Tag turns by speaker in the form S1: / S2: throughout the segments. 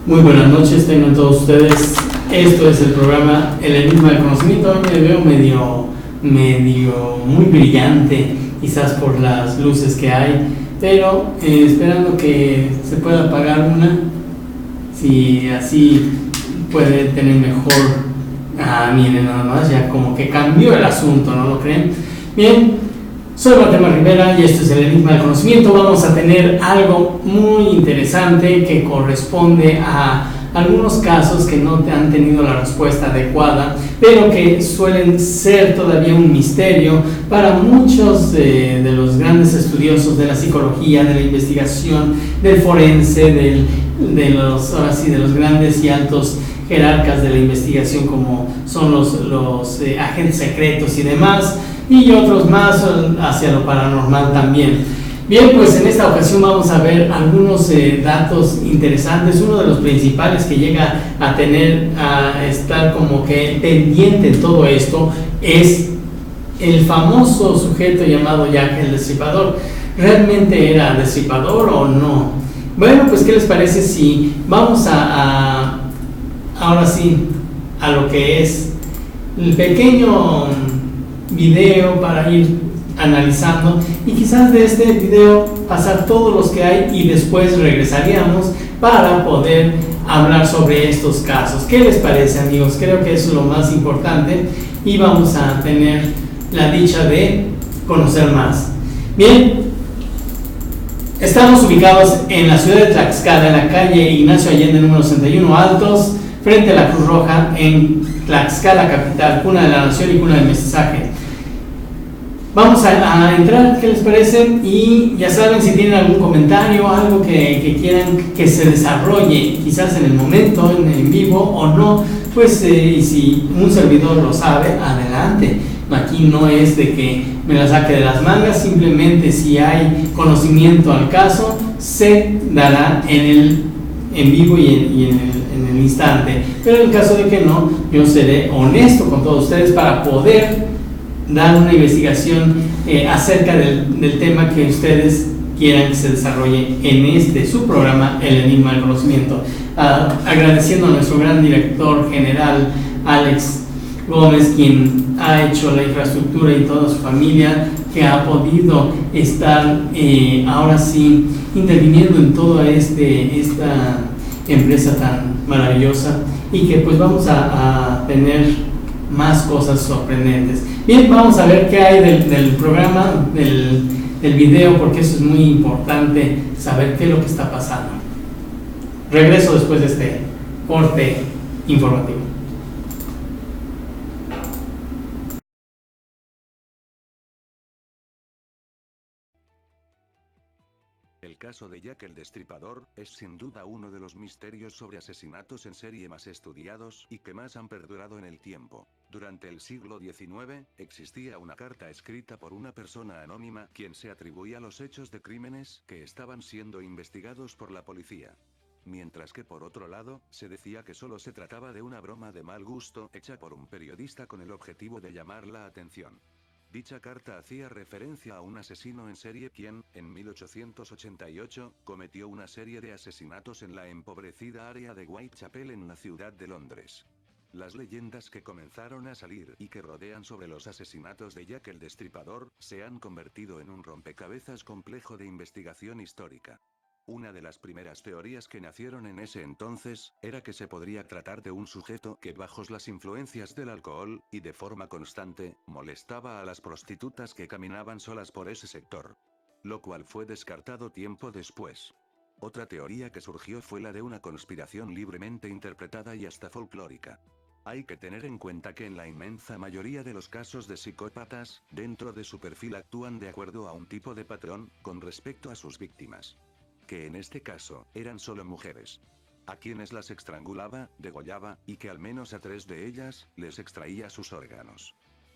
S1: Muy buenas noches, tengan todos ustedes. Esto es el programa El Enigma del Conocimiento. Hoy me veo medio muy brillante, quizás por las luces que hay, pero esperando que se pueda apagar una, si así puede tener mejor. Miren, nada más, ya como que cambió el asunto, ¿no lo creen? Bien, soy Guatemala Rivera y esto es el Enigma del Conocimiento. Vamos a tener algo muy interesante que corresponde a algunos casos que no han tenido la respuesta adecuada, pero que suelen ser todavía un misterio para muchos de los grandes estudiosos de la psicología, de la investigación, del forense, de los grandes y altos jerarcas de la investigación, como son los agentes secretos y demás, y otros más hacia lo paranormal también. Bien, pues en esta ocasión vamos a ver algunos datos interesantes. Uno de los principales que llega a estar como que pendiente en todo esto es el famoso sujeto llamado Jack el Destripador. ¿Realmente era destripador o no? Bueno, pues ¿qué les parece si vamos ahora sí a lo que es el pequeño video para ir analizando, y quizás de este video pasar todos los que hay y después regresaríamos para poder hablar sobre estos casos? ¿Qué les parece, amigos? Creo que eso es lo más importante y vamos a tener la dicha de conocer más. Bien, estamos ubicados en la ciudad de Tlaxcala, en la calle Ignacio Allende número 61 Altos, frente a la Cruz Roja, en Tlaxcala capital, cuna de la nación y cuna del mestizaje. Vamos a entrar, ¿qué les parece? Y ya saben, si tienen algún comentario, algo que quieran que se desarrolle, quizás en el momento, en vivo o no, pues y si un servidor lo sabe, adelante. Aquí no es de que me la saque de las mangas, simplemente si hay conocimiento al caso, se dará en vivo y en el instante. Pero en caso de que no, yo seré honesto con todos ustedes para poder dar una investigación acerca del tema que ustedes quieran que se desarrolle en su programa El Enigma del Conocimiento. Agradeciendo a nuestro gran director general Alex Gómez, quien ha hecho la infraestructura, y toda su familia que ha podido estar ahora sí interviniendo en toda esta empresa tan maravillosa, y que pues vamos a tener más cosas sorprendentes. Bien, vamos a ver qué hay del programa, del video, porque eso es muy importante, saber qué es lo que está pasando. Regreso después de este corte informativo.
S2: El caso de Jack el Destripador es sin duda uno de los misterios sobre asesinatos en serie más estudiados y que más han perdurado en el tiempo. Durante el siglo XIX, existía una carta escrita por una persona anónima quien se atribuía los hechos de crímenes que estaban siendo investigados por la policía. Mientras que por otro lado, se decía que solo se trataba de una broma de mal gusto hecha por un periodista con el objetivo de llamar la atención. Dicha carta hacía referencia a un asesino en serie quien, en 1888, cometió una serie de asesinatos en la empobrecida área de Whitechapel en la ciudad de Londres. Las leyendas que comenzaron a salir y que rodean sobre los asesinatos de Jack el Destripador, se han convertido en un rompecabezas complejo de investigación histórica. Una de las primeras teorías que nacieron en ese entonces, era que se podría tratar de un sujeto que bajo las influencias del alcohol, y de forma constante, molestaba a las prostitutas que caminaban solas por ese sector. Lo cual fue descartado tiempo después. Otra teoría que surgió fue la de una conspiración libremente interpretada y hasta folclórica. Hay que tener en cuenta que en la inmensa mayoría de los casos de psicópatas, dentro de su perfil actúan de acuerdo a un tipo de patrón, con respecto a sus víctimas. Que en este caso, eran solo mujeres. A quienes las estrangulaba, degollaba, y que al menos a 3 de ellas, les extraía sus órganos.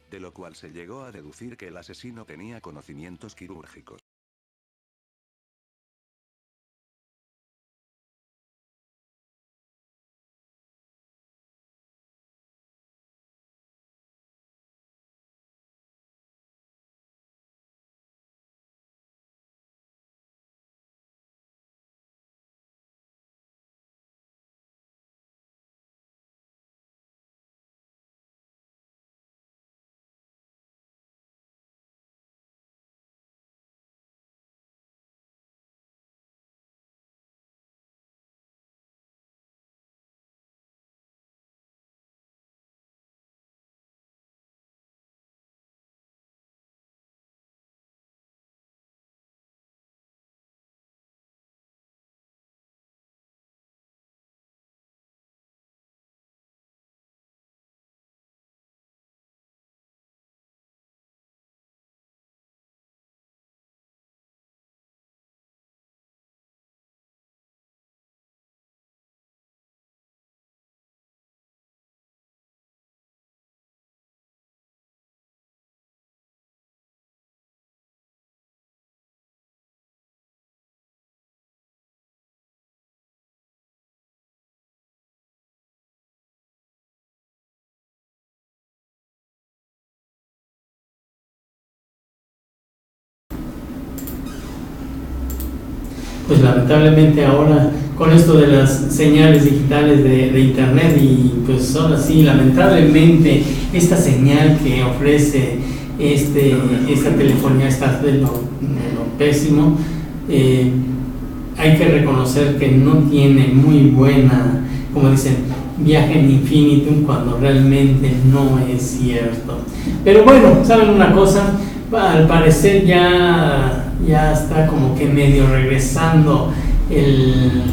S2: De lo cual se llegó a deducir que el asesino tenía conocimientos quirúrgicos.
S1: pues lamentablemente ahora con esto de las señales digitales de internet y pues ahora sí, lamentablemente esta señal que ofrece esta telefonía está de lo pésimo. Hay que reconocer que no tiene muy buena, como dicen, viaje en infinitum, cuando realmente no es cierto. Pero bueno, ¿saben una cosa? Al parecer ya está como que medio regresando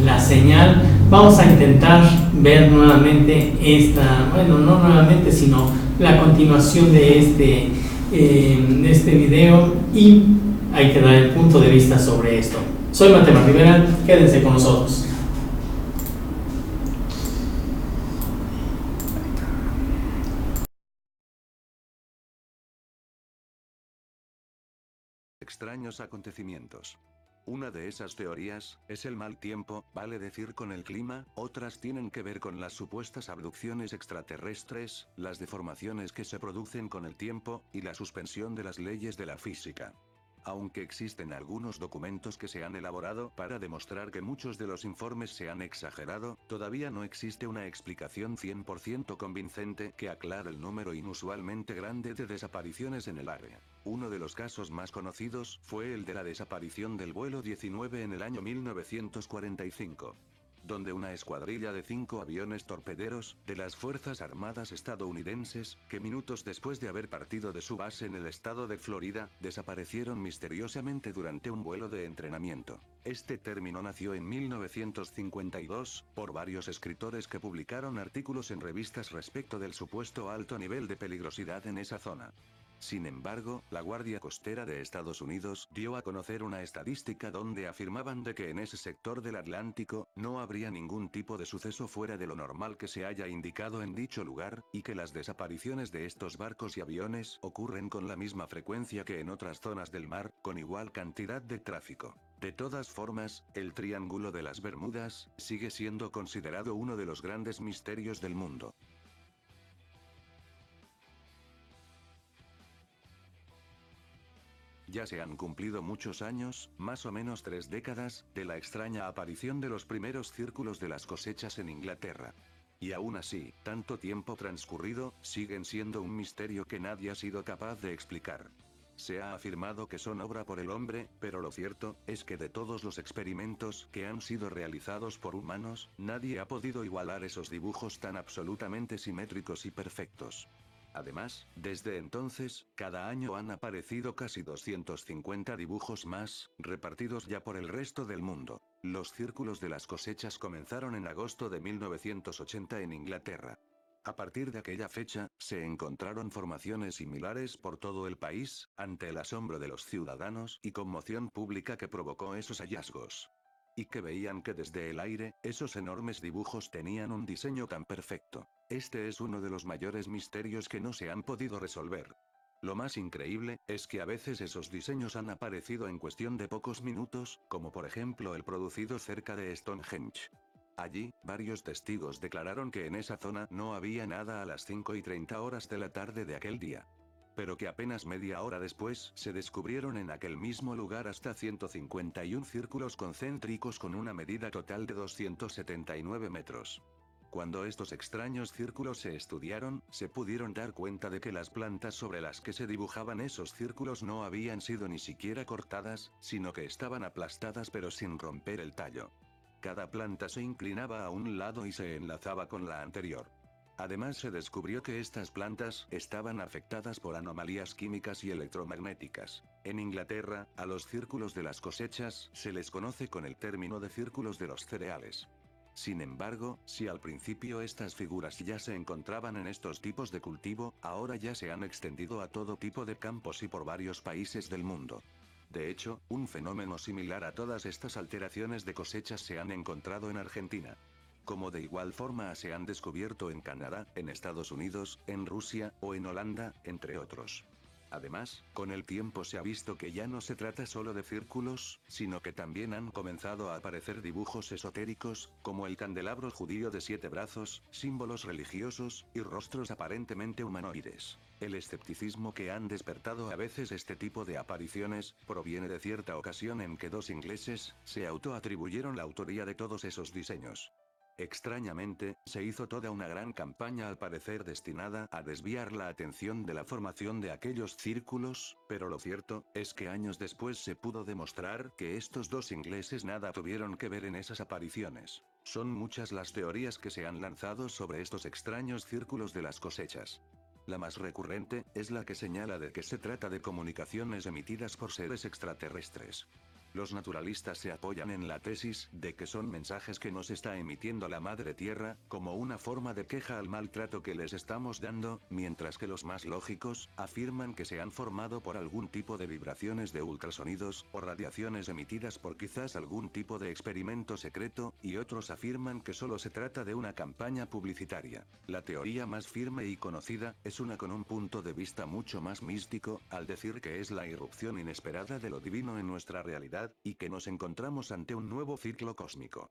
S1: la señal. Vamos a intentar ver nuevamente bueno, no nuevamente, sino la continuación de este video, y hay que dar el punto de vista sobre esto. Soy Mateo Rivera, quédense con nosotros.
S2: Extraños acontecimientos. Una de esas teorías es el mal tiempo, vale decir con el clima, otras tienen que ver con las supuestas abducciones extraterrestres, las deformaciones que se producen con el tiempo, y la suspensión de las leyes de la física. Aunque existen algunos documentos que se han elaborado para demostrar que muchos de los informes se han exagerado, todavía no existe una explicación 100% convincente que aclare el número inusualmente grande de desapariciones en el área. Uno de los casos más conocidos fue el de la desaparición del vuelo 19 en el año 1945. Donde una escuadrilla de 5 aviones torpederos, de las Fuerzas Armadas estadounidenses, que minutos después de haber partido de su base en el estado de Florida, desaparecieron misteriosamente durante un vuelo de entrenamiento. Este término nació en 1952, por varios escritores que publicaron artículos en revistas respecto del supuesto alto nivel de peligrosidad en esa zona. Sin embargo, la Guardia Costera de Estados Unidos dio a conocer una estadística donde afirmaban de que en ese sector del Atlántico, no habría ningún tipo de suceso fuera de lo normal que se haya indicado en dicho lugar, y que las desapariciones de estos barcos y aviones ocurren con la misma frecuencia que en otras zonas del mar, con igual cantidad de tráfico. De todas formas, el Triángulo de las Bermudas sigue siendo considerado uno de los grandes misterios del mundo. Ya se han cumplido muchos años, más o menos 3 décadas, de la extraña aparición de los primeros círculos de las cosechas en Inglaterra. Y aún así, tanto tiempo transcurrido, siguen siendo un misterio que nadie ha sido capaz de explicar. Se ha afirmado que son obra por el hombre, pero lo cierto es que de todos los experimentos que han sido realizados por humanos, nadie ha podido igualar esos dibujos tan absolutamente simétricos y perfectos. Además, desde entonces, cada año han aparecido casi 250 dibujos más, repartidos ya por el resto del mundo. Los círculos de las cosechas comenzaron en agosto de 1980 en Inglaterra. A partir de aquella fecha, se encontraron formaciones similares por todo el país, ante el asombro de los ciudadanos y conmoción pública que provocó esos hallazgos. Y que veían que desde el aire, esos enormes dibujos tenían un diseño tan perfecto. Este es uno de los mayores misterios que no se han podido resolver. Lo más increíble, es que a veces esos diseños han aparecido en cuestión de pocos minutos, como por ejemplo el producido cerca de Stonehenge. Allí, varios testigos declararon que en esa zona no había nada a las 5:30 horas de la tarde de aquel día. Pero que apenas media hora después, se descubrieron en aquel mismo lugar hasta 151 círculos concéntricos con una medida total de 279 metros. Cuando estos extraños círculos se estudiaron, se pudieron dar cuenta de que las plantas sobre las que se dibujaban esos círculos no habían sido ni siquiera cortadas, sino que estaban aplastadas pero sin romper el tallo. Cada planta se inclinaba a un lado y se enlazaba con la anterior. Además se descubrió que estas plantas estaban afectadas por anomalías químicas y electromagnéticas. En Inglaterra, a los círculos de las cosechas se les conoce con el término de círculos de los cereales. Sin embargo, si al principio estas figuras ya se encontraban en estos tipos de cultivo, ahora ya se han extendido a todo tipo de campos y por varios países del mundo. De hecho, un fenómeno similar a todas estas alteraciones de cosechas se han encontrado en Argentina. Como de igual forma se han descubierto en Canadá, en Estados Unidos, en Rusia, o en Holanda, entre otros. Además, con el tiempo se ha visto que ya no se trata solo de círculos, sino que también han comenzado a aparecer dibujos esotéricos, como el candelabro judío de 7 brazos, símbolos religiosos, y rostros aparentemente humanoides. El escepticismo que han despertado a veces este tipo de apariciones, proviene de cierta ocasión en que dos ingleses, se autoatribuyeron la autoría de todos esos diseños. Extrañamente, se hizo toda una gran campaña al parecer destinada a desviar la atención de la formación de aquellos círculos, pero lo cierto, es que años después se pudo demostrar que estos dos ingleses nada tuvieron que ver en esas apariciones. Son muchas las teorías que se han lanzado sobre estos extraños círculos de las cosechas. La más recurrente, es la que señala de que se trata de comunicaciones emitidas por seres extraterrestres. Los naturalistas se apoyan en la tesis de que son mensajes que nos está emitiendo la Madre Tierra, como una forma de queja al maltrato que les estamos dando, mientras que los más lógicos, afirman que se han formado por algún tipo de vibraciones de ultrasonidos, o radiaciones emitidas por quizás algún tipo de experimento secreto, y otros afirman que solo se trata de una campaña publicitaria. La teoría más firme y conocida, es una con un punto de vista mucho más místico, al decir que es la irrupción inesperada de lo divino en nuestra realidad, y que nos encontramos ante un nuevo ciclo cósmico.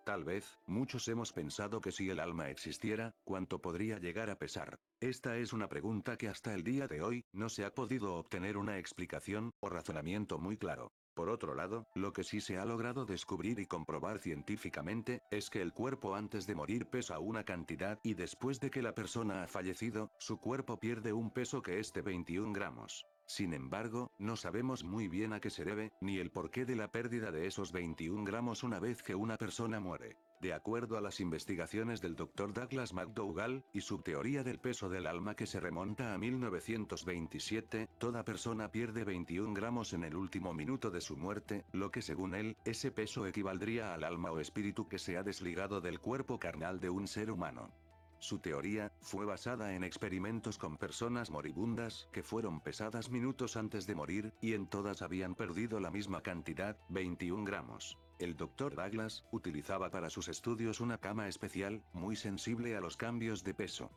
S2: Tal vez, muchos hemos pensado que si el alma existiera, ¿cuánto podría llegar a pesar? Esta es una pregunta que hasta el día de hoy, no se ha podido obtener una explicación, o razonamiento muy claro. Por otro lado, lo que sí se ha logrado descubrir y comprobar científicamente, es que el cuerpo antes de morir pesa una cantidad y después de que la persona ha fallecido, su cuerpo pierde un peso que es de 21 gramos. Sin embargo, no sabemos muy bien a qué se debe, ni el porqué de la pérdida de esos 21 gramos una vez que una persona muere. De acuerdo a las investigaciones del Dr. Douglas McDougall, y su teoría del peso del alma que se remonta a 1927, toda persona pierde 21 gramos en el último minuto de su muerte, lo que según él, ese peso equivaldría al alma o espíritu que se ha desligado del cuerpo carnal de un ser humano. Su teoría, fue basada en experimentos con personas moribundas, que fueron pesadas minutos antes de morir, y en todas habían perdido la misma cantidad, 21 gramos. El Dr. Douglas, utilizaba para sus estudios una cama especial, muy sensible a los cambios de peso.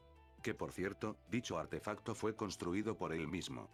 S2: Que por cierto, dicho artefacto fue construido por él mismo.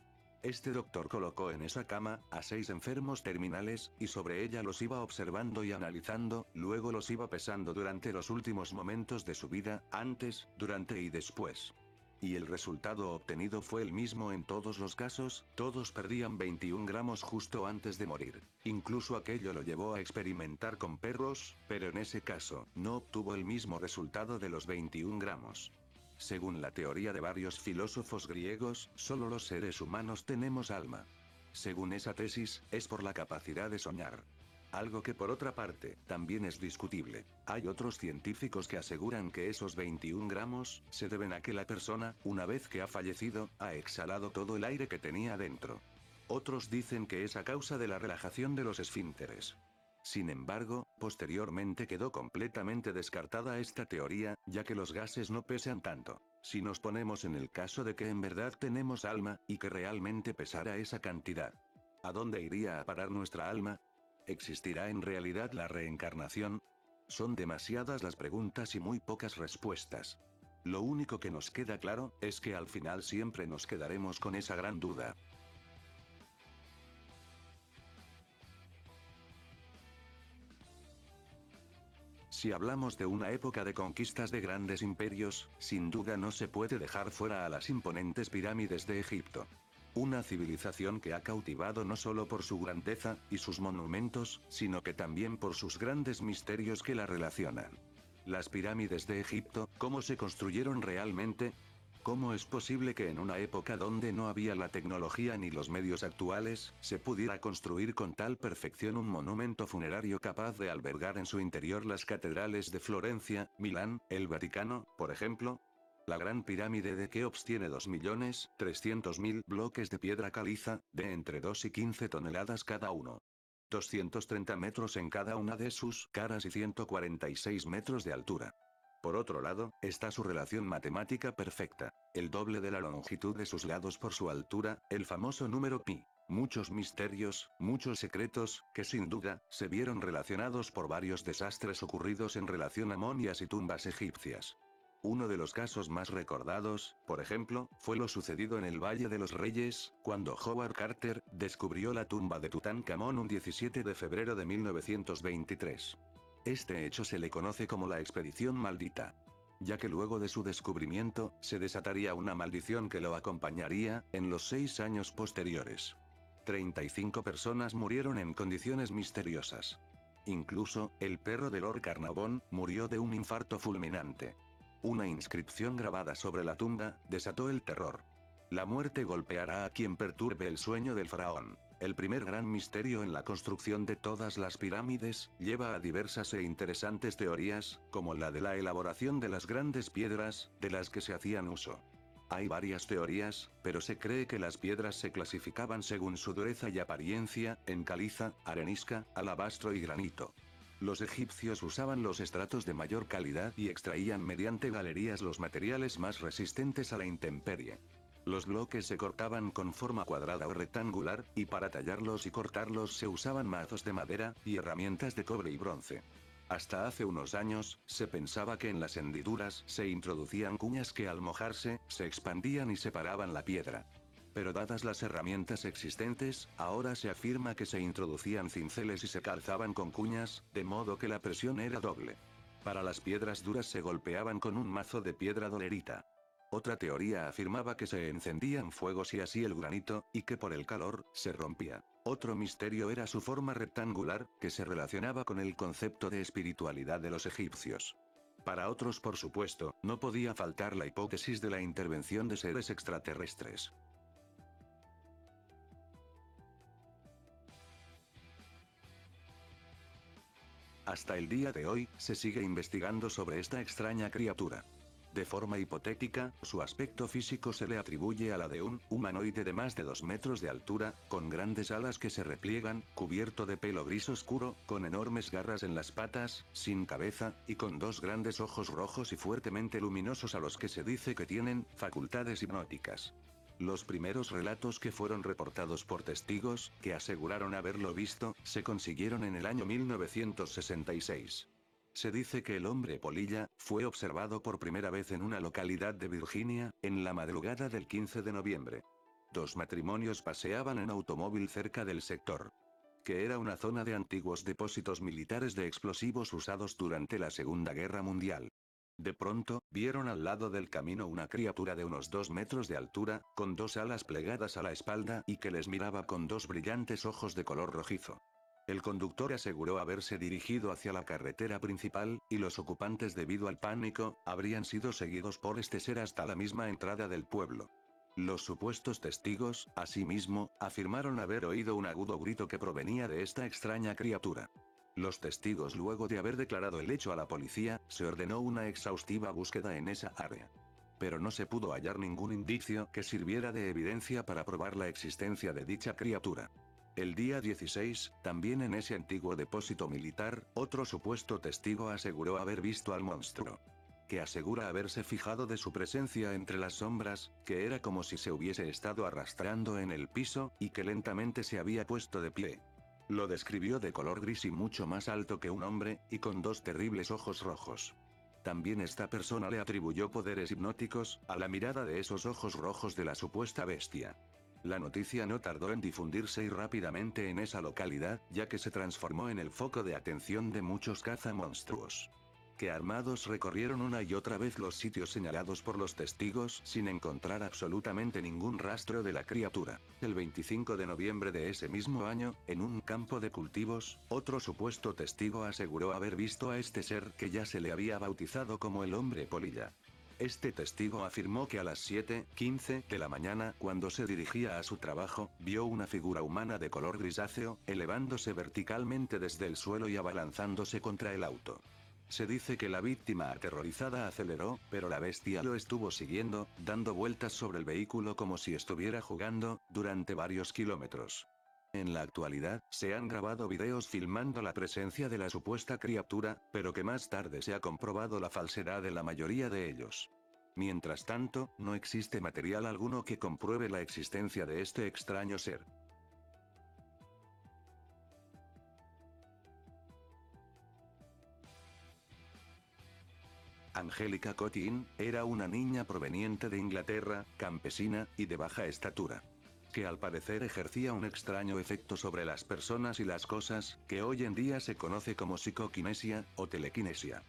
S2: Este doctor colocó en esa cama, a 6 enfermos terminales, y sobre ella los iba observando y analizando, luego los iba pesando durante los últimos momentos de su vida, antes, durante y después. Y el resultado obtenido fue el mismo en todos los casos, todos perdían 21 gramos justo antes de morir. Incluso aquello lo llevó a experimentar con perros, pero en ese caso, no obtuvo el mismo resultado de los 21 gramos. Según la teoría de varios filósofos griegos, solo los seres humanos tenemos alma. Según esa tesis, es por la capacidad de soñar. Algo que por otra parte, también es discutible. Hay otros científicos que aseguran que esos 21 gramos, se deben a que la persona, una vez que ha fallecido, ha exhalado todo el aire que tenía dentro. Otros dicen que es a causa de la relajación de los esfínteres. Sin embargo, posteriormente quedó completamente descartada esta teoría, ya que los gases no pesan tanto. Si nos ponemos en el caso de que en verdad tenemos alma, y que realmente pesara esa cantidad, ¿a dónde iría a parar nuestra alma? ¿Existirá en realidad la reencarnación? Son demasiadas las preguntas y muy pocas respuestas. Lo único que nos queda claro, es que al final siempre nos quedaremos con esa gran duda. Si hablamos de una época de conquistas de grandes imperios, sin duda no se puede dejar fuera a las imponentes pirámides de Egipto. Una civilización que ha cautivado no solo por su grandeza, y sus monumentos, sino que también por sus grandes misterios que la relacionan. Las pirámides de Egipto, ¿cómo se construyeron realmente? ¿Cómo es posible que en una época donde no había la tecnología ni los medios actuales, se pudiera construir con tal perfección un monumento funerario capaz de albergar en su interior las catedrales de Florencia, Milán, el Vaticano, por ejemplo? La Gran Pirámide de Keops tiene 2.300.000 bloques de piedra caliza, de entre 2 y 15 toneladas cada uno. 230 metros en cada una de sus caras y 146 metros de altura. Por otro lado, está su relación matemática perfecta, el doble de la longitud de sus lados por su altura, el famoso número pi. Muchos misterios, muchos secretos, que sin duda, se vieron relacionados por varios desastres ocurridos en relación a momias y tumbas egipcias. Uno de los casos más recordados, por ejemplo, fue lo sucedido en el Valle de los Reyes, cuando Howard Carter descubrió la tumba de Tutankamón un 17 de febrero de 1923. Este hecho se le conoce como la expedición maldita, ya que luego de su descubrimiento, se desataría una maldición que lo acompañaría en los 6 años posteriores. 35 personas murieron en condiciones misteriosas. Incluso, el perro de Lord Carnarvon murió de un infarto fulminante. Una inscripción grabada sobre la tumba desató el terror. La muerte golpeará a quien perturbe el sueño del faraón. El primer gran misterio en la construcción de todas las pirámides lleva a diversas e interesantes teorías, como la de la elaboración de las grandes piedras, de las que se hacían uso. Hay varias teorías, pero se cree que las piedras se clasificaban según su dureza y apariencia, en caliza, arenisca, alabastro y granito. Los egipcios usaban los estratos de mayor calidad y extraían mediante galerías los materiales más resistentes a la intemperie. Los bloques se cortaban con forma cuadrada o rectangular, y para tallarlos y cortarlos se usaban mazos de madera, y herramientas de cobre y bronce. Hasta hace unos años, se pensaba que en las hendiduras se introducían cuñas que al mojarse, se expandían y separaban la piedra. Pero dadas las herramientas existentes, ahora se afirma que se introducían cinceles y se calzaban con cuñas, de modo que la presión era doble. Para las piedras duras se golpeaban con un mazo de piedra dolerita. Otra teoría afirmaba que se encendían fuegos y así el granito, y que por el calor, se rompía. Otro misterio era su forma rectangular, que se relacionaba con el concepto de espiritualidad de los egipcios. Para otros, por supuesto, no podía faltar la hipótesis de la intervención de seres extraterrestres. Hasta el día de hoy, se sigue investigando sobre esta extraña criatura. De forma hipotética, su aspecto físico se le atribuye a la de un humanoide de más de 2 metros de altura, con grandes alas que se repliegan, cubierto de pelo gris oscuro, con enormes garras en las patas, sin cabeza, y con 2 grandes ojos rojos y fuertemente luminosos a los que se dice que tienen facultades hipnóticas. Los primeros relatos que fueron reportados por testigos, que aseguraron haberlo visto, se consiguieron en el año 1966. Se dice que el hombre polilla fue observado por primera vez en una localidad de Virginia, en la madrugada del 15 de noviembre. 2 matrimonios paseaban en automóvil cerca del sector, que era una zona de antiguos depósitos militares de explosivos usados durante la Segunda Guerra Mundial. De pronto, vieron al lado del camino una criatura de unos 2 metros de altura, con 2 alas plegadas a la espalda y que les miraba con 2 brillantes ojos de color rojizo. El conductor aseguró haberse dirigido hacia la carretera principal, y los ocupantes, debido al pánico, habrían sido seguidos por este ser hasta la misma entrada del pueblo. Los supuestos testigos, asimismo, afirmaron haber oído un agudo grito que provenía de esta extraña criatura. Los testigos, luego de haber declarado el hecho a la policía, se ordenó una exhaustiva búsqueda en esa área. Pero no se pudo hallar ningún indicio que sirviera de evidencia para probar la existencia de dicha criatura. El día 16, también en ese antiguo depósito militar, otro supuesto testigo aseguró haber visto al monstruo, que asegura haberse fijado de su presencia entre las sombras, que era como si se hubiese estado arrastrando en el piso, y que lentamente se había puesto de pie. Lo describió de color gris y mucho más alto que un hombre, y con 2 terribles ojos rojos. También esta persona le atribuyó poderes hipnóticos a la mirada de esos ojos rojos de la supuesta bestia. La noticia no tardó en difundirse y rápidamente en esa localidad, ya que se transformó en el foco de atención de muchos cazamonstruos, que armados recorrieron una y otra vez los sitios señalados por los testigos sin encontrar absolutamente ningún rastro de la criatura. El 25 de noviembre de ese mismo año, en un campo de cultivos, otro supuesto testigo aseguró haber visto a este ser que ya se le había bautizado como el hombre polilla. Este testigo afirmó que a las 7:15 de la mañana, cuando se dirigía a su trabajo, vio una figura humana de color grisáceo, elevándose verticalmente desde el suelo y abalanzándose contra el auto. Se dice que la víctima aterrorizada aceleró, pero la bestia lo estuvo siguiendo, dando vueltas sobre el vehículo como si estuviera jugando, durante varios kilómetros. En la actualidad, se han grabado videos filmando la presencia de la supuesta criatura, pero que más tarde se ha comprobado la falsedad de la mayoría de ellos. Mientras tanto, no existe material alguno que compruebe la existencia de este extraño ser. Angélica Cottin era una niña proveniente de Inglaterra, campesina y de baja estatura. que al parecer ejercía un extraño efecto sobre las personas y las cosas, que hoy en día se conoce como psicoquinesia, o telequinesia.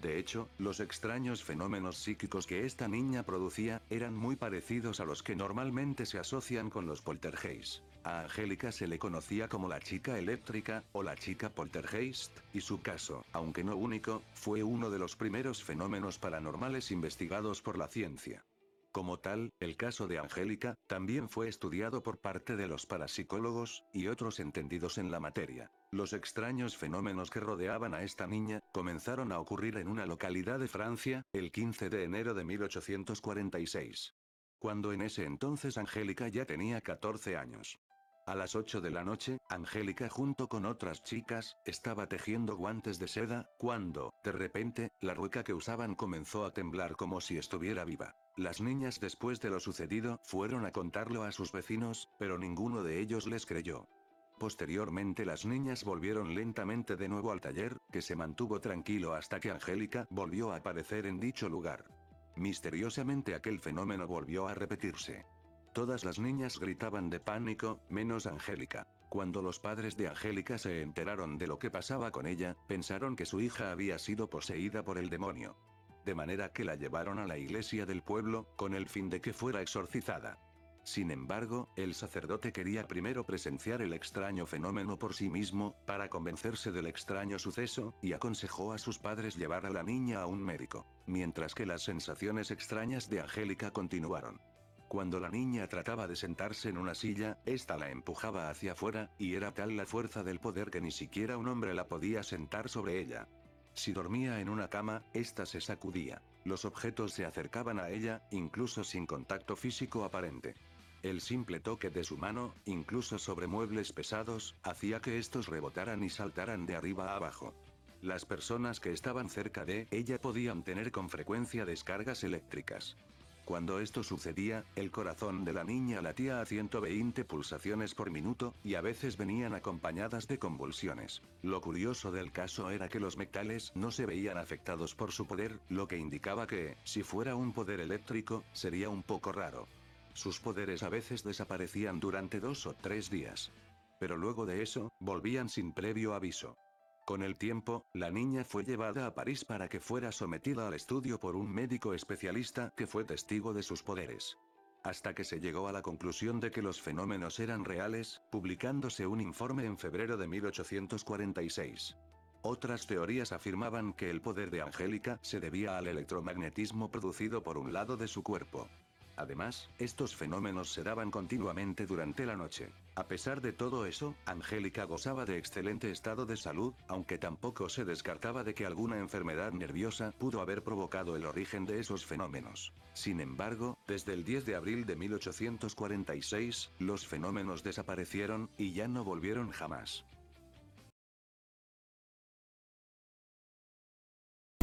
S2: De hecho, los extraños fenómenos psíquicos que esta niña producía, eran muy parecidos a los que normalmente se asocian con los poltergeist. A Angélica se le conocía como la chica eléctrica, o la chica poltergeist, y su caso, aunque no único, fue uno de los primeros fenómenos paranormales investigados por la ciencia. Como tal, el caso de Angélica, también fue estudiado por parte de los parapsicólogos, y otros entendidos en la materia. Los extraños fenómenos que rodeaban a esta niña, comenzaron a ocurrir en una localidad de Francia, el 15 de enero de 1846. Cuando en ese entonces Angélica ya tenía 14 años. A las 8 de la noche, Angélica junto con otras chicas, estaba tejiendo guantes de seda, cuando, de repente, la rueca que usaban comenzó a temblar como si estuviera viva. Las niñas después de lo sucedido, fueron a contarlo a sus vecinos, pero ninguno de ellos les creyó. Posteriormente las niñas volvieron lentamente de nuevo al taller, que se mantuvo tranquilo hasta que Angélica volvió a aparecer en dicho lugar. Misteriosamente aquel fenómeno volvió a repetirse. Todas las niñas gritaban de pánico, menos Angélica. Cuando los padres de Angélica se enteraron de lo que pasaba con ella, pensaron que su hija había sido poseída por el demonio. De manera que la llevaron a la iglesia del pueblo, con el fin de que fuera exorcizada. Sin embargo, el sacerdote quería primero presenciar el extraño fenómeno por sí mismo, para convencerse del extraño suceso, y aconsejó a sus padres llevar a la niña a un médico. Mientras que las sensaciones extrañas de Angélica continuaron. Cuando la niña trataba de sentarse en una silla, esta la empujaba hacia afuera, y era tal la fuerza del poder que ni siquiera un hombre la podía sentar sobre ella. Si dormía en una cama, ésta se sacudía. Los objetos se acercaban a ella, incluso sin contacto físico aparente. El simple toque de su mano, incluso sobre muebles pesados, hacía que estos rebotaran y saltaran de arriba a abajo. Las personas que estaban cerca de ella podían tener con frecuencia descargas eléctricas. Cuando esto sucedía, el corazón de la niña latía a 120 pulsaciones por minuto, y a veces venían acompañadas de convulsiones. Lo curioso del caso era que los metales no se veían afectados por su poder, lo que indicaba que, si fuera un poder eléctrico, sería un poco raro. Sus poderes a veces desaparecían durante 2 o 3 días. Pero luego de eso, volvían sin previo aviso. Con el tiempo, la niña fue llevada a París para que fuera sometida al estudio por un médico especialista que fue testigo de sus poderes. Hasta que se llegó a la conclusión de que los fenómenos eran reales, publicándose un informe en febrero de 1846. Otras teorías afirmaban que el poder de Angélica se debía al electromagnetismo producido por un lado de su cuerpo. Además, estos fenómenos se daban continuamente durante la noche. A pesar de todo eso, Angélica gozaba de excelente estado de salud, aunque tampoco se descartaba de que alguna enfermedad nerviosa pudo haber provocado el origen de esos fenómenos. Sin embargo, desde el 10 de abril de 1846, los fenómenos desaparecieron, y ya no volvieron jamás.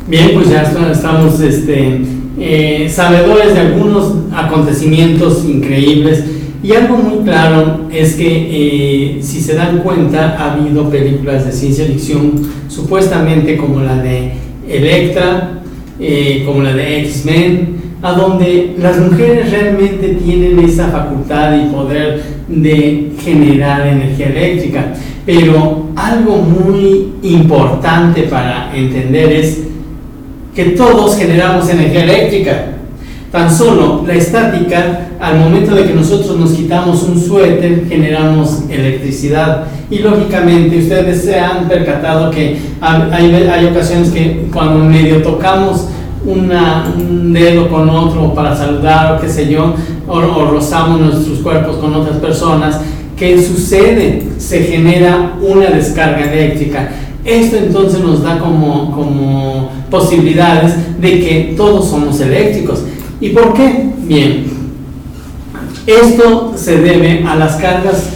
S1: Bien, pues ya estamos sabedores de algunos acontecimientos increíbles, y algo muy claro es que si se dan cuenta, ha habido películas de ciencia ficción supuestamente como la de Electra, como la de X-Men, a donde las mujeres realmente tienen esa facultad y poder de generar energía eléctrica. Pero algo muy importante para entender es que todos generamos energía eléctrica. Tan solo la estática, al momento de que nosotros nos quitamos un suéter, generamos electricidad. Y lógicamente ustedes se han percatado que hay ocasiones que cuando medio tocamos un dedo con otro para saludar o qué sé yo, o rozamos nuestros cuerpos con otras personas, ¿qué sucede? Se genera una descarga eléctrica. Esto entonces nos da como posibilidades de que todos somos eléctricos. ¿Y por qué? Bien, esto se debe a las cargas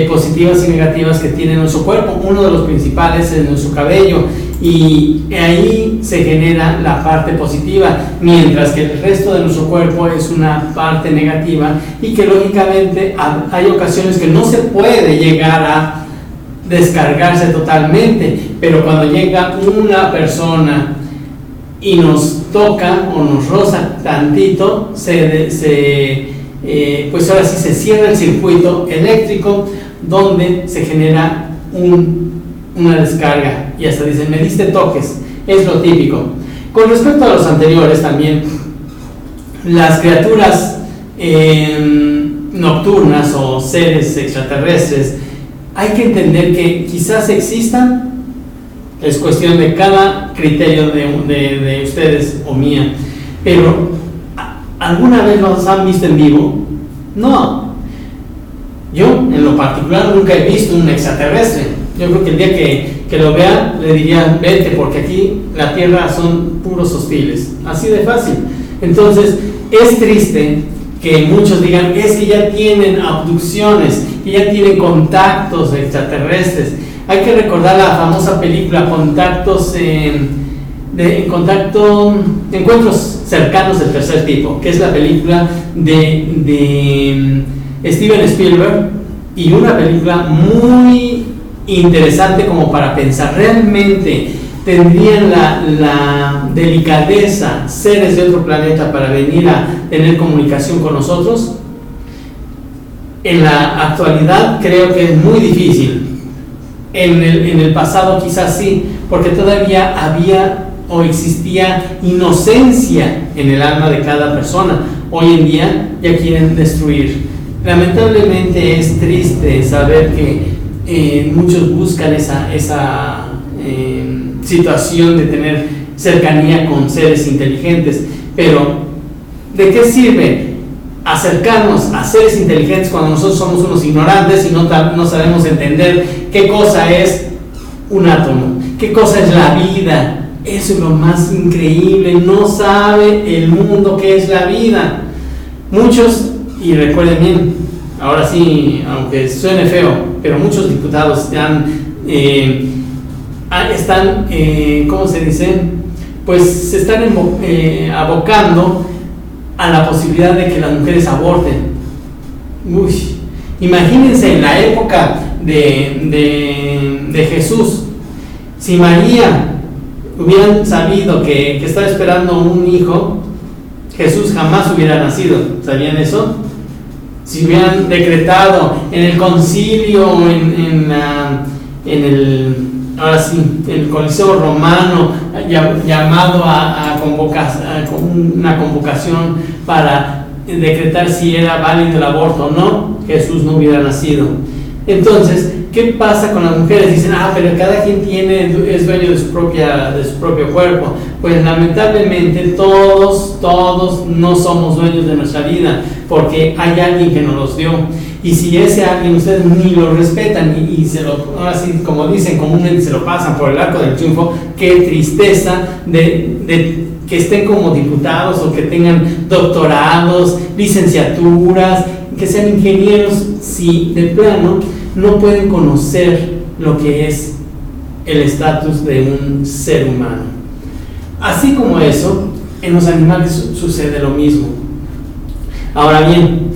S1: positivas y negativas que tiene nuestro cuerpo. Uno de los principales es nuestro cabello, y ahí se genera la parte positiva, mientras que el resto de nuestro cuerpo es una parte negativa, y que lógicamente hay ocasiones que no se puede llegar a descargarse totalmente, pero cuando llega una persona y nos toca o nos roza tantito, se pues ahora sí se cierra el circuito eléctrico donde se genera una descarga y hasta dicen, me diste toques, es lo típico. Con respecto a los anteriores también, las criaturas nocturnas o seres extraterrestres, hay que entender que quizás existan, es cuestión de cada criterio de ustedes o mía, pero ¿alguna vez los han visto en vivo? No. Yo, en lo particular, nunca he visto un extraterrestre. Yo creo que el día que lo vea, le diría, vete, porque aquí la Tierra son puros hostiles. Así de fácil. Entonces, es triste que muchos digan, es que ya tienen abducciones, que ya tienen contactos extraterrestres. Hay que recordar la famosa película Encuentros cercanos del tercer tipo, que es la película de Steven Spielberg, y una película muy interesante como para pensar, ¿realmente tendrían la delicadeza seres de otro planeta para venir a tener comunicación con nosotros? En la actualidad creo que es muy difícil. En el pasado quizás sí, porque todavía había o existía inocencia en el alma de cada persona. Hoy en día ya quieren destruir. Lamentablemente es triste saber que muchos buscan esa situación de tener cercanía con seres inteligentes, pero ¿de qué sirve acercarnos a seres inteligentes cuando nosotros somos unos ignorantes y no sabemos entender qué cosa es un átomo, qué cosa es la vida? Eso es lo más increíble, no sabe el mundo qué es la vida. Muchos, y recuerden bien, ahora sí, aunque suene feo, pero muchos diputados están, ¿cómo se dice? Pues se están abocando a la posibilidad de que las mujeres aborten. Uy, imagínense en la época de Jesús, si María hubieran sabido que estaba esperando un hijo, Jesús jamás hubiera nacido. ¿Sabían eso? Si hubieran decretado en el concilio, en el Coliseo Romano, llamado a una convocación para decretar si era válido el aborto o no, Jesús no hubiera nacido. Entonces, ¿qué pasa con las mujeres? Dicen, pero cada quien es dueño de su propio cuerpo. Pues lamentablemente todos no somos dueños de nuestra vida, porque hay alguien que nos los dio. Y si ese alguien ustedes ni lo respetan y ahora sí, como dicen comúnmente, se lo pasan por el arco del triunfo, qué tristeza de que estén como diputados o que tengan doctorados, licenciaturas, que sean ingenieros, si de plano no pueden conocer lo que es el estatus de un ser humano. Así como eso, en los animales sucede lo mismo. Ahora bien,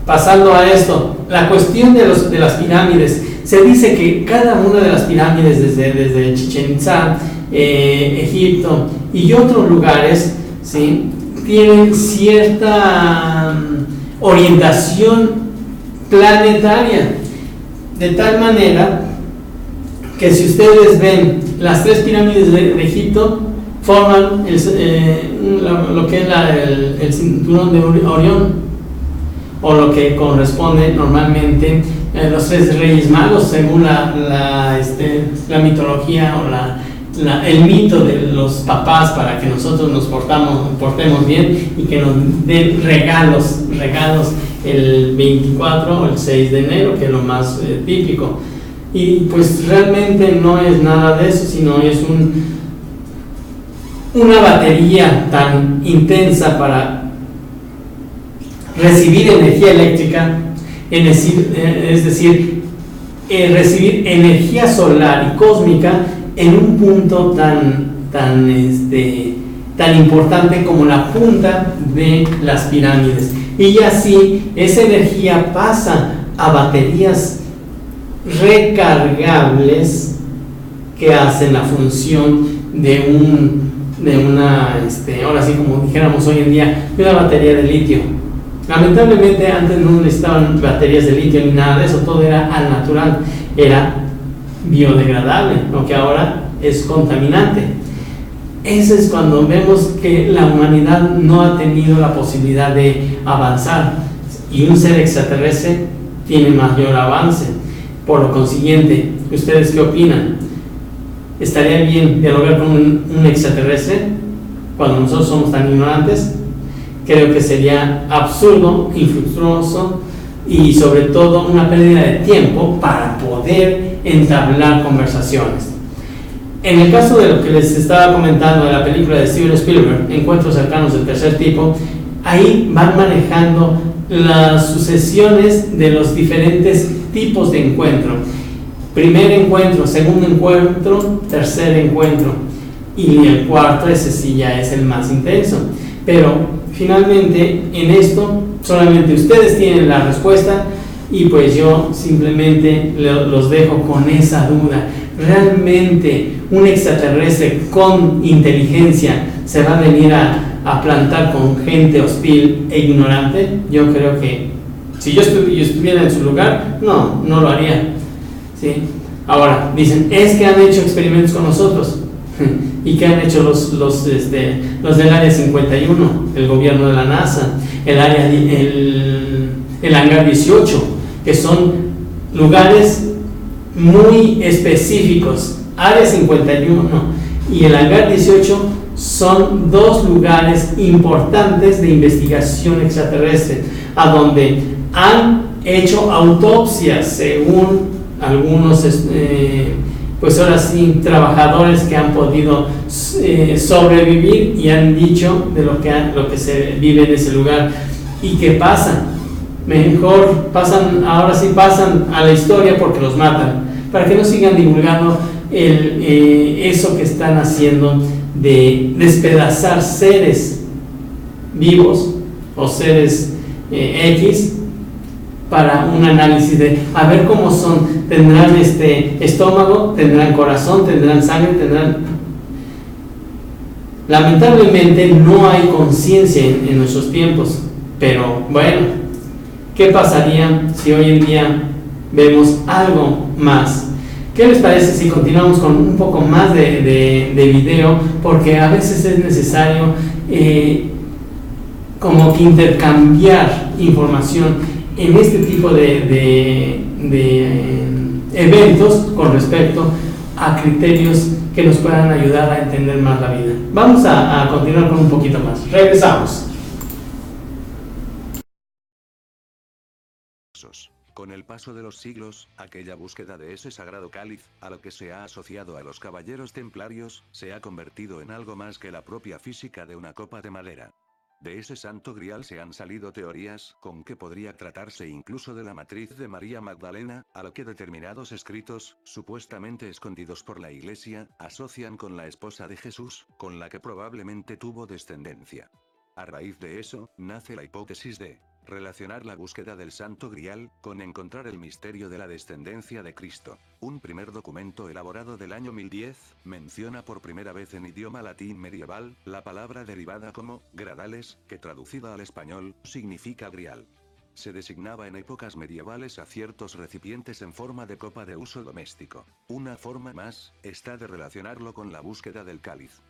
S1: pasando a esto, la cuestión de las pirámides, se dice que cada una de las pirámides desde Chichén Itzá, Egipto y otros lugares, ¿sí?, tienen cierta orientación planetaria, de tal manera que si ustedes ven las tres pirámides de Egipto, forman lo que es el cinturón de Orión, o lo que corresponde normalmente a los tres reyes magos, según la mitología o el mito de los papás, para que nosotros nos portemos bien y que nos den regalos el 24 o el 6 de enero, que es lo más típico. Y pues realmente no es nada de eso, sino es una batería tan intensa para recibir energía eléctrica, es decir, recibir energía solar y cósmica en un punto tan importante como la punta de las pirámides. Y así esa energía pasa a baterías recargables que hacen la función de una ahora sí, como dijéramos hoy en día, de una batería de litio. Lamentablemente antes no necesitaban baterías de litio ni nada de eso, todo era al natural, era biodegradable, lo que ahora es contaminante. Ese es cuando vemos que la humanidad no ha tenido la posibilidad de avanzar y un ser extraterrestre tiene mayor avance. Por lo consiguiente, ¿ustedes qué opinan? ¿Estaría bien dialogar con un extraterrestre cuando nosotros somos tan ignorantes? Creo que sería absurdo, infructuoso y sobre todo una pérdida de tiempo para poder entablar conversaciones. En el caso de lo que les estaba comentando de la película de Steven Spielberg, Encuentros cercanos del tercer tipo, ahí van manejando las sucesiones de los diferentes tipos de encuentro. Primer encuentro, segundo encuentro, tercer encuentro. Y el cuarto, ese sí ya es el más intenso. Pero finalmente en esto solamente ustedes tienen la respuesta y pues yo simplemente los dejo con esa duda. ¿Realmente un extraterrestre con inteligencia se va a venir a plantar con gente hostil e ignorante? Yo creo que si yo estuviera en su lugar, no lo haría. ¿Sí? Ahora, dicen, es que han hecho experimentos con nosotros. ¿Y qué han hecho los del Área 51, el gobierno de la NASA, el Hangar 18, que son lugares muy específicos? Área 51 y el Hangar 18 son dos lugares importantes de investigación extraterrestre, a donde han hecho autopsias según algunos pues ahora sí, trabajadores que han podido sobrevivir y han dicho de lo que se vive en ese lugar. ¿Y qué pasa? Mejor ahora sí pasan a la historia porque los matan, para que no sigan divulgando eso que están haciendo de despedazar seres vivos o seres X para un análisis de a ver cómo son. Tendrán estómago, tendrán corazón, tendrán sangre, Lamentablemente no hay conciencia en nuestros tiempos, pero bueno, ¿qué pasaría si hoy en día vemos algo más? ¿Qué les parece si continuamos con un poco más de video? Porque a veces es necesario como que intercambiar información en este tipo de eventos con respecto a criterios que nos puedan ayudar a entender más la vida. Vamos a continuar con un poquito más. Regresamos.
S2: Con el paso de los siglos, aquella búsqueda de ese sagrado cáliz, a lo que se ha asociado a los caballeros templarios, se ha convertido en algo más que la propia física de una copa de madera. De ese santo grial se han salido teorías, con que podría tratarse incluso de la matriz de María Magdalena, a lo que determinados escritos, supuestamente escondidos por la Iglesia, asocian con la esposa de Jesús, con la que probablemente tuvo descendencia. A raíz de eso, nace la hipótesis de relacionar la búsqueda del Santo Grial con encontrar el misterio de la descendencia de Cristo. Un primer documento elaborado del año 1010 menciona por primera vez en idioma latín medieval la palabra derivada como gradales, que traducida al español significa grial. Se designaba en épocas medievales a ciertos recipientes en forma de copa de uso doméstico. Una forma más está de relacionarlo con la búsqueda del cáliz.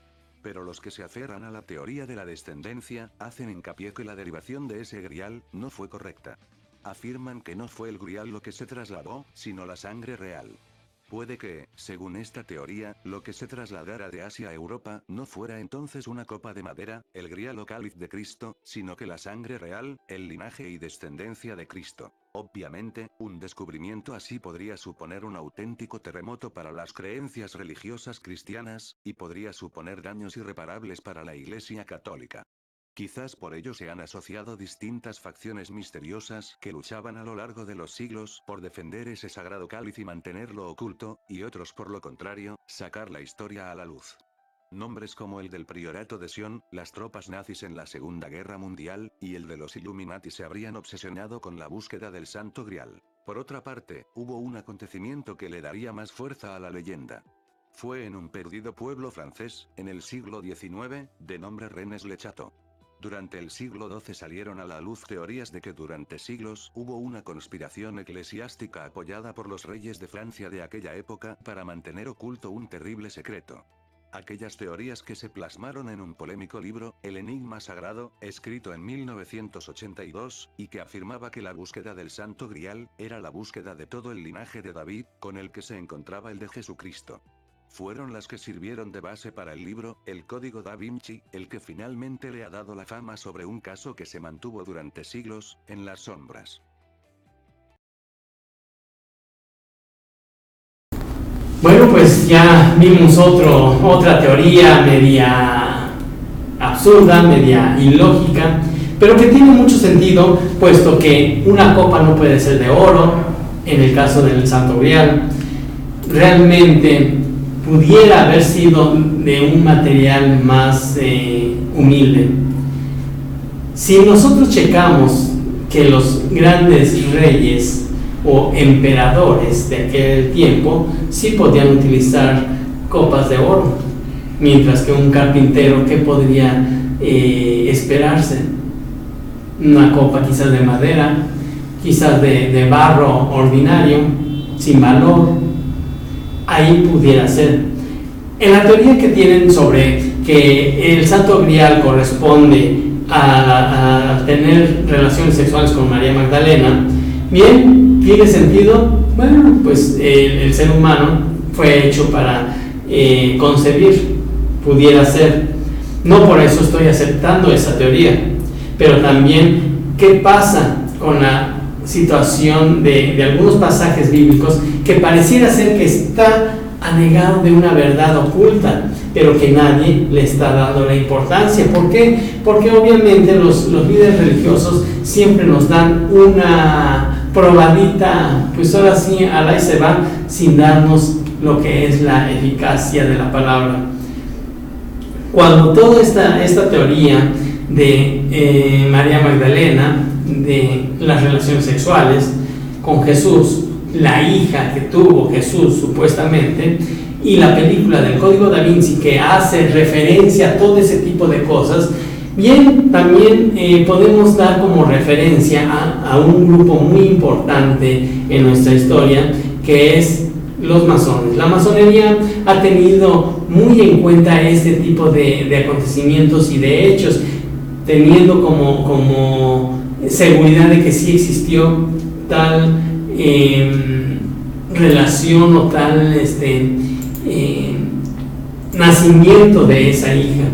S2: Pero los que se aferran a la teoría de la descendencia, hacen hincapié que la derivación de ese grial no fue correcta. Afirman que no fue el grial lo que se trasladó, sino la sangre real. Puede que, según esta teoría, lo que se trasladara de Asia a Europa no fuera entonces una copa de madera, el grial o cáliz de Cristo, sino que la sangre real, el linaje y descendencia de Cristo. Obviamente, un descubrimiento así podría suponer un auténtico terremoto para las creencias religiosas cristianas, y podría suponer daños irreparables para la Iglesia Católica. Quizás por ello se han asociado distintas facciones misteriosas que luchaban a lo largo de los siglos por defender ese sagrado cáliz y mantenerlo oculto, y otros por lo contrario, sacar la historia a la luz. Nombres como el del Priorato de Sion, las tropas nazis en la Segunda Guerra Mundial, y el de los Illuminati se habrían obsesionado con la búsqueda del Santo Grial. Por otra parte, hubo un acontecimiento que le daría más fuerza a la leyenda. Fue en un perdido pueblo francés, en el siglo XIX, de nombre Rennes-le-Château. Durante el siglo XII salieron a la luz teorías de que durante siglos hubo una conspiración eclesiástica apoyada por los reyes de Francia de aquella época para mantener oculto un terrible secreto. Aquellas teorías que se plasmaron en un polémico libro, El Enigma Sagrado, escrito en 1982, y que afirmaba que la búsqueda del Santo Grial era la búsqueda de todo el linaje de David, con el que se encontraba el de Jesucristo. Fueron las que sirvieron de base para el libro, El Código da Vinci, el que finalmente le ha dado la fama sobre un caso que se mantuvo durante siglos, en las sombras.
S1: Bueno, pues ya vimos otra teoría media absurda, media ilógica, pero que tiene mucho sentido, puesto que una copa no puede ser de oro, en el caso del Santo Grial. Realmente pudiera haber sido de un material más humilde. Si nosotros checamos que los grandes reyes o emperadores de aquel tiempo sí podían utilizar copas de oro, mientras que un carpintero, ¿qué podría esperarse? Una copa quizás de madera, quizás de barro ordinario, sin valor. Ahí pudiera ser. En la teoría que tienen sobre que el Santo Grial corresponde a tener relaciones sexuales con María Magdalena, bien, tiene sentido. Bueno, pues el ser humano fue hecho para concebir, pudiera ser. No por eso estoy aceptando esa teoría, pero también, ¿qué pasa con la situación de algunos pasajes bíblicos que pareciera ser que está anegado de una verdad oculta, pero que nadie le está dando la importancia? ¿Por qué? Porque obviamente los líderes religiosos siempre nos dan una probadita, pues ahora sí, al ahí se va, sin darnos lo que es la eficacia de la palabra. Cuando toda esta teoría de María Magdalena, de las relaciones sexuales con Jesús, la hija que tuvo Jesús supuestamente, y la película del Código da Vinci, que hace referencia a todo ese tipo de cosas, bien, también podemos dar como referencia a un grupo muy importante en nuestra historia, que es los masones. La masonería ha tenido muy en cuenta este tipo de acontecimientos y de hechos, teniendo como seguridad de que sí existió tal relación o tal nacimiento de esa hija.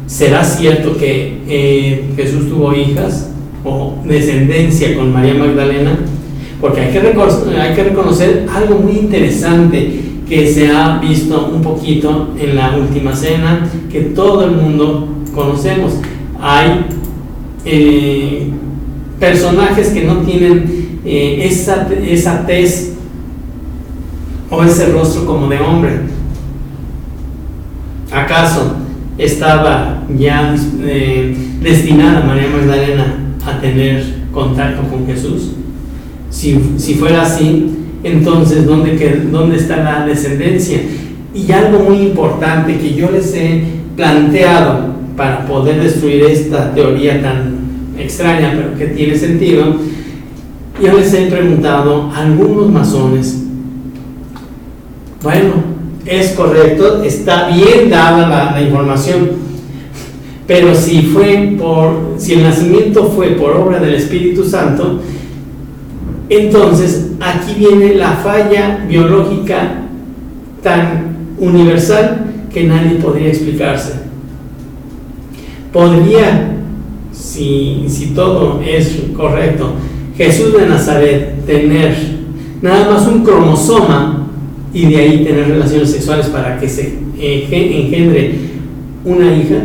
S1: ¿Será cierto que Jesús tuvo hijas o descendencia con María Magdalena? Porque hay que reconocer algo muy interesante que se ha visto un poquito en la Última Cena, que todo el mundo conocemos. Hay personajes que no tienen esa tez o ese rostro como de hombre. ¿Acaso estaba ya destinada María Magdalena a tener contacto con Jesús? Si fuera así, entonces ¿dónde está la descendencia? Y algo muy importante que yo les he planteado para poder destruir esta teoría tan extraña, pero que tiene sentido, yo les he preguntado a algunos masones. Bueno, es correcto, está bien dada la información, pero si el nacimiento fue por obra del Espíritu Santo, entonces aquí viene la falla biológica tan universal que nadie podría explicarse. Podría, si todo es correcto, Jesús de Nazaret tener nada más un cromosoma y de ahí tener relaciones sexuales para que se engendre una hija.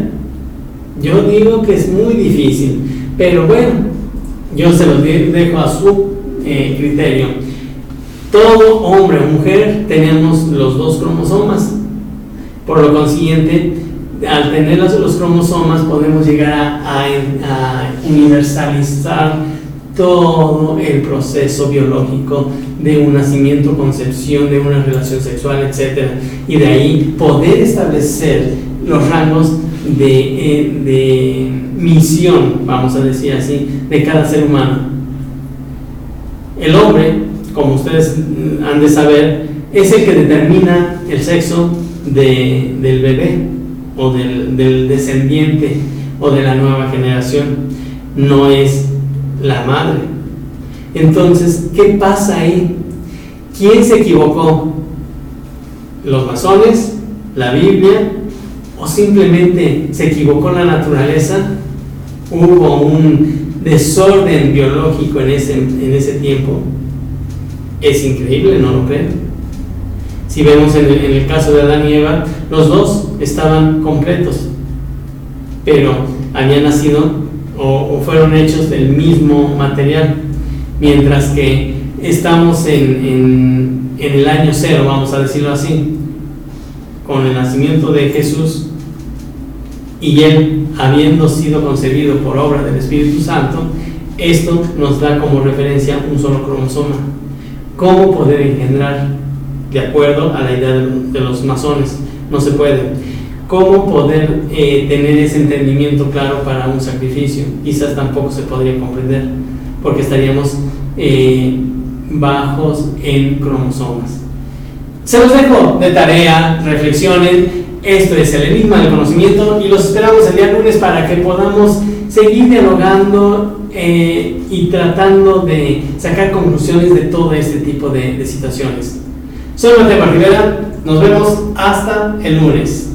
S1: Yo digo que es muy difícil, pero bueno, yo se los dejo a su criterio. Todo hombre o mujer tenemos los dos cromosomas, por lo consiguiente, al tener los cromosomas podemos llegar a universalizar todo el proceso biológico de un nacimiento, concepción, de una relación sexual, etc. Y de ahí poder establecer los rangos de misión, vamos a decir así, de cada ser humano. El hombre, como ustedes han de saber, es el que determina el sexo del bebé o del descendiente o de la nueva generación, no es la madre. Entonces, ¿qué pasa ahí? ¿Quién se equivocó? ¿Los masones? ¿La Biblia? ¿O simplemente se equivocó la naturaleza? ¿Hubo un desorden biológico en ese tiempo? Es increíble, ¿no lo creen? Si vemos en el caso de Adán y Eva, los dos estaban completos, pero habían nacido o fueron hechos del mismo material, mientras que estamos en el año cero, vamos a decirlo así, con el nacimiento de Jesús, y él habiendo sido concebido por obra del Espíritu Santo. Esto nos da como referencia un solo cromosoma. ¿Cómo poder engendrar? De acuerdo a la idea de los masones, no se puede. ¿Cómo poder tener ese entendimiento claro para un sacrificio? Quizás tampoco se podría comprender, porque estaríamos bajos en cromosomas. Se los dejo de tarea, reflexionen. Esto es el Enigma del Conocimiento y los esperamos el día lunes para que podamos seguir dialogando y tratando de sacar conclusiones de todo este tipo de situaciones. Soy Mateo Rivera, nos vemos hasta el lunes.